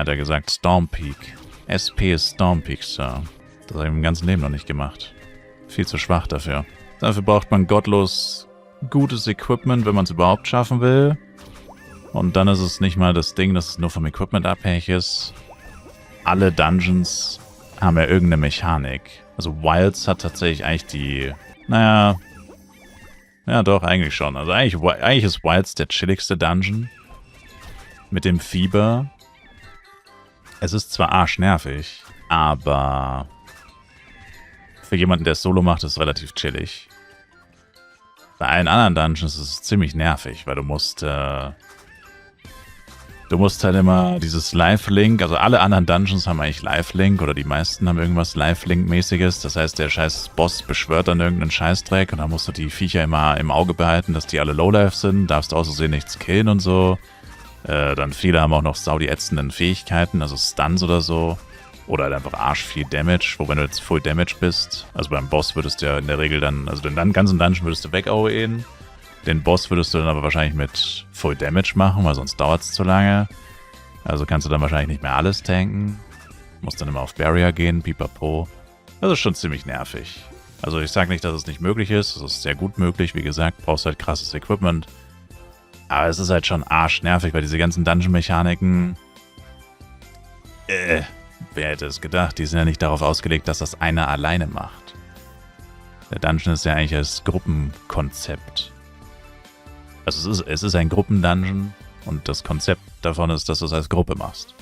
hat er gesagt, Stormpeak. SP ist Stormpeak, Sir. Das habe ich im ganzen Leben noch nicht gemacht. Viel zu schwach dafür. Dafür braucht man gottlos gutes Equipment, wenn man es überhaupt schaffen will. Und dann ist es nicht mal das Ding, dass es nur vom Equipment abhängig ist. Alle Dungeons haben ja irgendeine Mechanik. Also Wilds hat tatsächlich eigentlich die... Naja... Ja doch, eigentlich schon. Also eigentlich ist Wilds der chilligste Dungeon. Mit dem Fieber. Es ist zwar arschnervig, aber... Für jemanden, der es solo macht, ist es relativ chillig. Bei allen anderen Dungeons ist es ziemlich nervig, weil du musst halt immer dieses Live-Link, also alle anderen Dungeons haben eigentlich Live-Link oder die meisten haben irgendwas Live-Link-mäßiges. Das heißt, der scheiß Boss beschwört dann irgendeinen Scheißdreck und dann musst du die Viecher immer im Auge behalten, dass die alle Low-Life sind, darfst aus Versehen nichts killen und so. Dann viele haben auch noch saudi ätzenden Fähigkeiten, also Stuns oder so. Oder halt einfach arsch viel Damage, wo wenn du jetzt Full Damage bist, also beim Boss würdest du ja in der Regel dann, also den ganzen Dungeon würdest du weg-AOEen. Den Boss würdest du dann aber wahrscheinlich mit Full Damage machen, weil sonst dauert es zu lange. Also kannst du dann wahrscheinlich nicht mehr alles tanken. Musst dann immer auf Barrier gehen, pipapo. Das ist schon ziemlich nervig. Also ich sage nicht, dass es nicht möglich ist, es ist sehr gut möglich, wie gesagt, brauchst halt krasses Equipment. Aber es ist halt schon arschnervig, weil diese ganzen Dungeon-Mechaniken... Wer hätte es gedacht? Die sind ja nicht darauf ausgelegt, dass das einer alleine macht. Der Dungeon ist ja eigentlich als Gruppenkonzept. Also es ist ein Gruppendungeon und das Konzept davon ist, dass du es als Gruppe machst.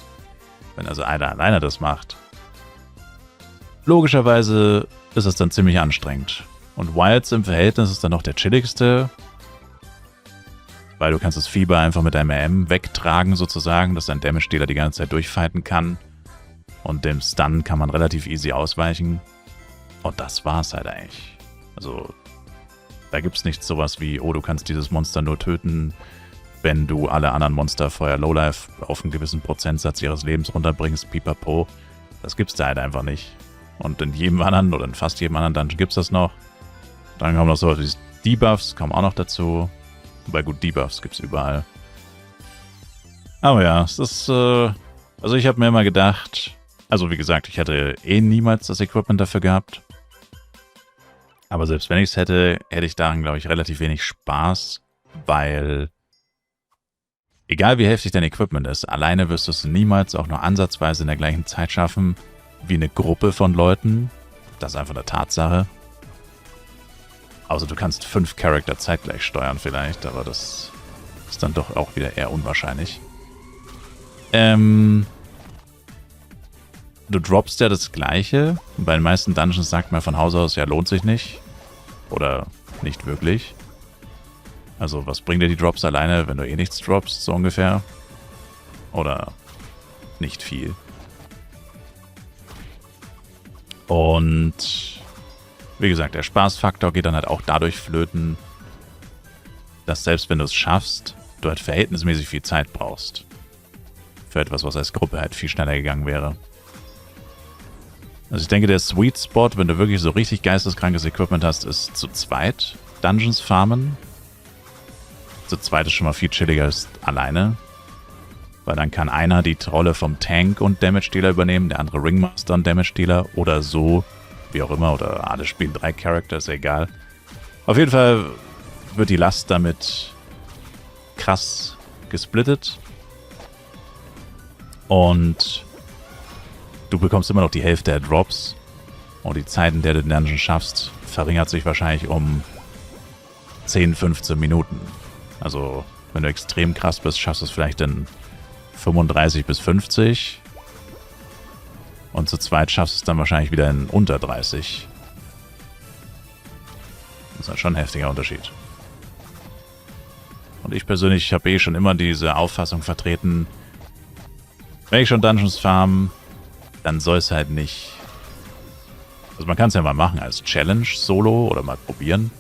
Wenn also einer alleine das macht, logischerweise ist es dann ziemlich anstrengend. Und Wilds im Verhältnis ist dann noch der chilligste, weil du kannst das Fieber einfach mit deinem AM wegtragen sozusagen, dass dein Damage-Dealer die ganze Zeit durchfighten kann. Und dem Stun kann man relativ easy ausweichen. Und das war's halt eigentlich. Also, da gibt's nicht sowas wie, oh, du kannst dieses Monster nur töten, wenn du alle anderen Monster vorher Lowlife auf einen gewissen Prozentsatz ihres Lebens runterbringst, pipapo. Das gibt's da halt einfach nicht. Und in jedem anderen, oder in fast jedem anderen Dungeon gibt's das noch. Dann kommen noch sowas wie Debuffs, kommen auch noch dazu. Wobei gut, Debuffs gibt's überall. Aber ja, es ist, also ich habe mir immer gedacht... Also wie gesagt, ich hätte niemals das Equipment dafür gehabt. Aber selbst wenn ich es hätte, hätte ich daran, glaube ich, relativ wenig Spaß, weil egal wie heftig dein Equipment ist, alleine wirst du es niemals auch nur ansatzweise in der gleichen Zeit schaffen wie eine Gruppe von Leuten. Das ist einfach eine Tatsache. Außer du kannst 5 Charakter zeitgleich steuern vielleicht, aber das ist dann doch auch wieder eher unwahrscheinlich. Du droppst ja das Gleiche. Bei den meisten Dungeons sagt man von Haus aus, ja, lohnt sich nicht. Oder nicht wirklich. Also, was bringt dir die Drops alleine, wenn du eh nichts droppst, so ungefähr? Oder nicht viel. Und wie gesagt, der Spaßfaktor geht dann halt auch dadurch flöten, dass selbst wenn du es schaffst, du halt verhältnismäßig viel Zeit brauchst. Für etwas, was als Gruppe halt viel schneller gegangen wäre. Also ich denke, der Sweet Spot, wenn du wirklich so richtig geisteskrankes Equipment hast, ist zu zweit Dungeons farmen. Zu zweit ist schon mal viel chilliger als alleine. Weil dann kann einer die Rolle vom Tank und Damage-Dealer übernehmen, der andere Ringmaster und Damage-Dealer oder so, wie auch immer, oder alle spielen 3 Charakter, ist ja egal. Auf jeden Fall wird die Last damit krass gesplittet. Und du bekommst immer noch die Hälfte der Drops. Und die Zeit, in der du den Dungeon schaffst, verringert sich wahrscheinlich um 10, 15 Minuten. Also, wenn du extrem krass bist, schaffst du es vielleicht in 35 bis 50. Und zu zweit schaffst du es dann wahrscheinlich wieder in unter 30. Das ist halt schon ein heftiger Unterschied. Und ich persönlich habe schon immer diese Auffassung vertreten, wenn ich schon Dungeons farm, dann soll es halt nicht... Also man kann es ja mal machen als Challenge, Solo, oder mal probieren.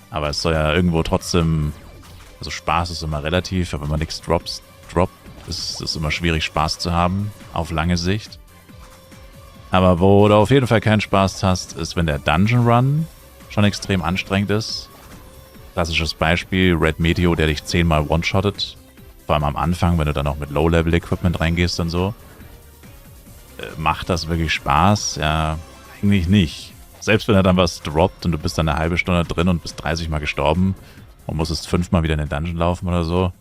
Aber es soll ja irgendwo trotzdem... Also Spaß ist immer relativ, aber wenn man nichts droppt, ist es immer schwierig, Spaß zu haben, auf lange Sicht. Aber wo du auf jeden Fall keinen Spaß hast, ist, wenn der Dungeon Run schon extrem anstrengend ist. Klassisches Beispiel, Red Meteor, der dich 10-mal one-shottet. Vor allem am Anfang, wenn du dann auch mit Low-Level-Equipment reingehst und so. Macht das wirklich Spaß? Ja, eigentlich nicht. Selbst wenn er dann was droppt und du bist dann eine halbe Stunde drin und bist 30 Mal gestorben und musstest 5 Mal wieder in den Dungeon laufen oder so.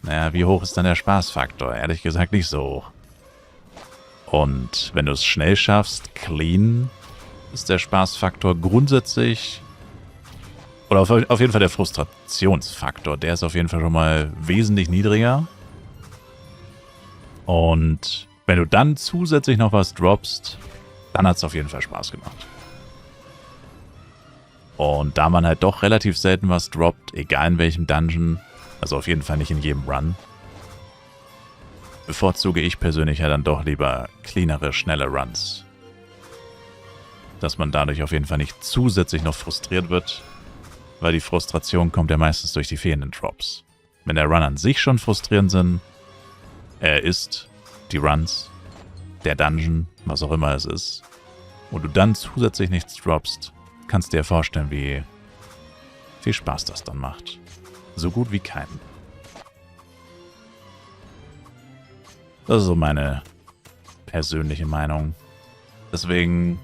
Naja, wie hoch ist dann der Spaßfaktor? Ehrlich gesagt nicht so hoch. Und wenn du es schnell schaffst, clean, ist der Spaßfaktor grundsätzlich, oder auf jeden Fall der Frustrationsfaktor, der ist auf jeden Fall schon mal wesentlich niedriger. Und wenn du dann zusätzlich noch was droppst, dann hat es auf jeden Fall Spaß gemacht. Und da man halt doch relativ selten was droppt, egal in welchem Dungeon, also auf jeden Fall nicht in jedem Run, bevorzuge ich persönlich ja dann doch lieber cleanere, schnelle Runs. Dass man dadurch auf jeden Fall nicht zusätzlich noch frustriert wird, weil die Frustration kommt ja meistens durch die fehlenden Drops. Wenn der Run an sich schon frustrierend ist, die Runs, der Dungeon, was auch immer es ist, und du dann zusätzlich nichts droppst, kannst dir vorstellen, wie viel Spaß das dann macht. So gut wie keinen. Das ist so meine persönliche Meinung. Deswegen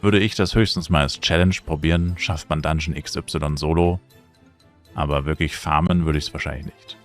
würde ich das höchstens mal als Challenge probieren. Schafft man Dungeon XY solo. Aber wirklich farmen würde ich es wahrscheinlich nicht.